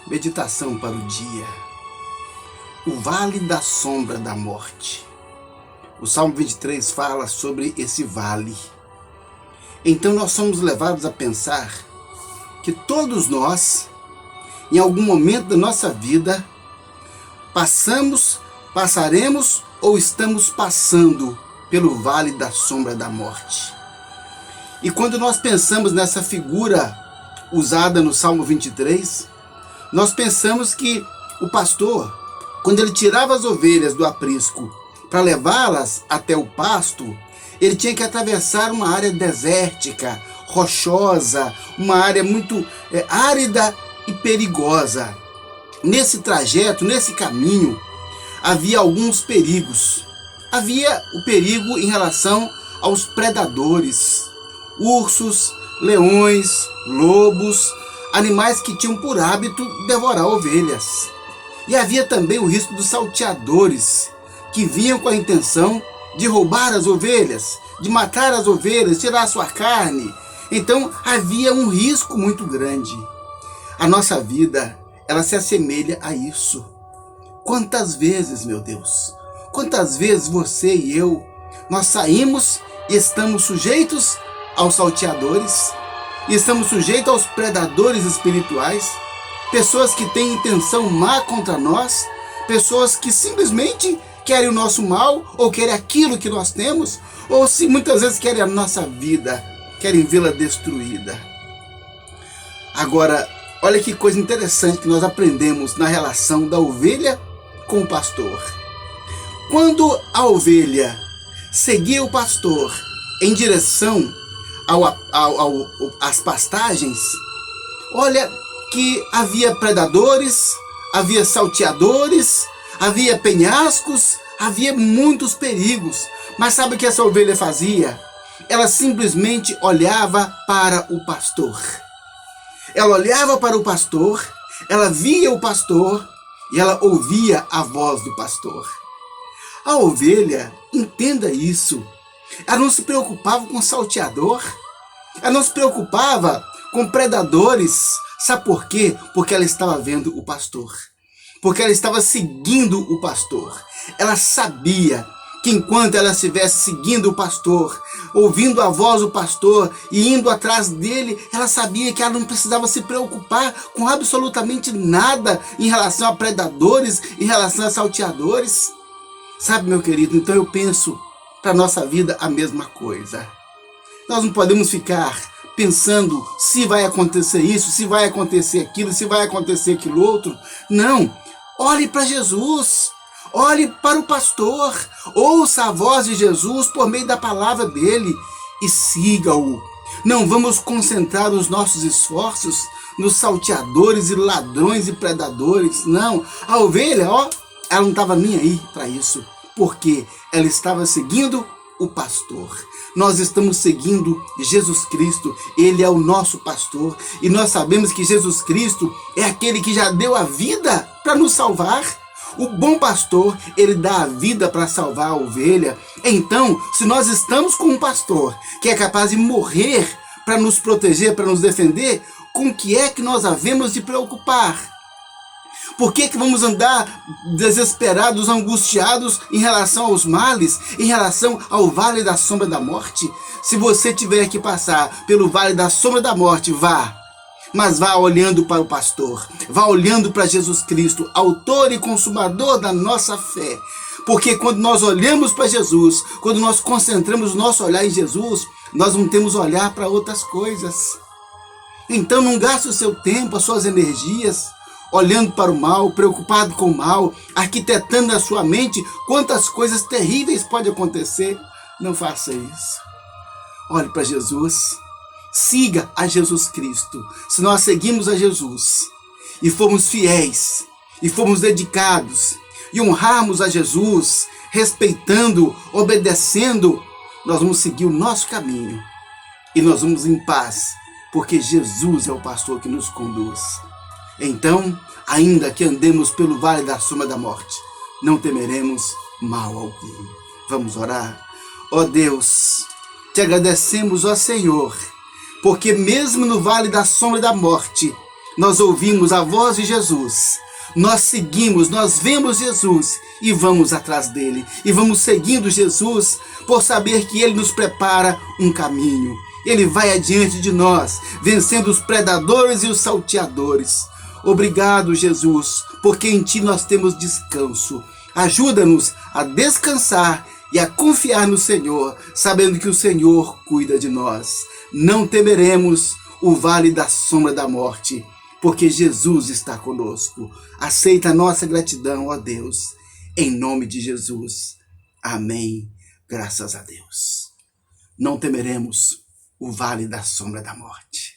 Meditação para o dia. O vale da sombra da morte. O Salmo 23 fala sobre esse vale. Então nós somos levados a pensar que todos nós, em algum momento da nossa vida, passaremos ou estamos passando pelo vale da sombra da morte. E quando nós pensamos nessa figura usada no Salmo 23, nós pensamos que o pastor, quando ele tirava as ovelhas do aprisco para levá-las até o pasto, ele tinha que atravessar uma área desértica, rochosa, uma área muito árida e perigosa. Nesse trajeto, nesse caminho, havia alguns perigos. Havia o perigo em relação aos predadores, ursos, leões, lobos, animais que tinham por hábito devorar ovelhas. E havia também o risco dos salteadores, que vinham com a intenção de roubar as ovelhas, de matar as ovelhas, tirar a sua carne. Então havia um risco muito grande. A nossa vida, ela se assemelha a isso. Quantas vezes, meu Deus, quantas vezes você e eu, nós saímos e estamos sujeitos aos salteadores, e estamos sujeitos aos predadores espirituais, pessoas que têm intenção má contra nós, pessoas que simplesmente querem o nosso mal, ou querem aquilo que nós temos, ou se muitas vezes querem a nossa vida, querem vê-la destruída. Agora, olha que coisa interessante que nós aprendemos na relação da ovelha com o pastor. Quando a ovelha seguia o pastor em direção às pastagens, olha que havia predadores, havia salteadores, havia penhascos, havia muitos perigos. Mas sabe o que essa ovelha fazia? Ela simplesmente olhava para o pastor. Ela olhava para o pastor, ela via o pastor e ela ouvia a voz do pastor. A ovelha, entenda isso, ela não se preocupava com salteador, ela não se preocupava com predadores. Sabe por quê? Porque ela estava vendo o pastor. Porque ela estava seguindo o pastor. Ela sabia que enquanto ela estivesse seguindo o pastor, ouvindo a voz do pastor e indo atrás dele, ela sabia que ela não precisava se preocupar com absolutamente nada em relação a predadores, em relação a salteadores. Sabe, meu querido, então eu penso para a nossa vida a mesma coisa. Nós não podemos ficar pensando se vai acontecer isso, se vai acontecer aquilo, se vai acontecer aquilo outro. Não, olhe para Jesus, olhe para o pastor, ouça a voz de Jesus por meio da palavra dele e siga-o. Não vamos concentrar os nossos esforços nos salteadores e ladrões e predadores. Não, a ovelha, ela não estava nem aí para isso, porque ela estava seguindo o pastor. Nós estamos seguindo Jesus Cristo, Ele é o nosso pastor, e nós sabemos que Jesus Cristo é aquele que já deu a vida para nos salvar. O bom pastor, ele dá a vida para salvar a ovelha. Então, se nós estamos com um pastor que é capaz de morrer para nos proteger, para nos defender, com o que é que nós havemos de preocupar? Por que vamos andar desesperados, angustiados em relação aos males, em relação ao vale da sombra da morte? Se você tiver que passar pelo vale da sombra da morte, vá. Mas vá olhando para o pastor, vá olhando para Jesus Cristo, autor e consumador da nossa fé. Porque quando nós olhamos para Jesus, quando nós concentramos o nosso olhar em Jesus, nós não temos olhar para outras coisas. Então não gaste o seu tempo, as suas energias, olhando para o mal, preocupado com o mal, arquitetando na sua mente quantas coisas terríveis podem acontecer. Não faça isso. Olhe para Jesus. Siga a Jesus Cristo. Se nós seguimos a Jesus e formos fiéis, e formos dedicados, e honrarmos a Jesus, respeitando, obedecendo, nós vamos seguir o nosso caminho. E nós vamos em paz, porque Jesus é o pastor que nos conduz. Então, ainda que andemos pelo vale da sombra da morte, não temeremos mal algum. Vamos orar? Ó Deus, te agradecemos, ó Senhor, porque mesmo no vale da sombra da morte, nós ouvimos a voz de Jesus, nós seguimos, nós vemos Jesus e vamos atrás dele. E vamos seguindo Jesus por saber que ele nos prepara um caminho. Ele vai adiante de nós, vencendo os predadores e os salteadores. Obrigado, Jesus, porque em ti nós temos descanso. Ajuda-nos a descansar e a confiar no Senhor, sabendo que o Senhor cuida de nós. Não temeremos o vale da sombra da morte, porque Jesus está conosco. Aceita a nossa gratidão, ó Deus, em nome de Jesus. Amém. Graças a Deus. Não temeremos o vale da sombra da morte.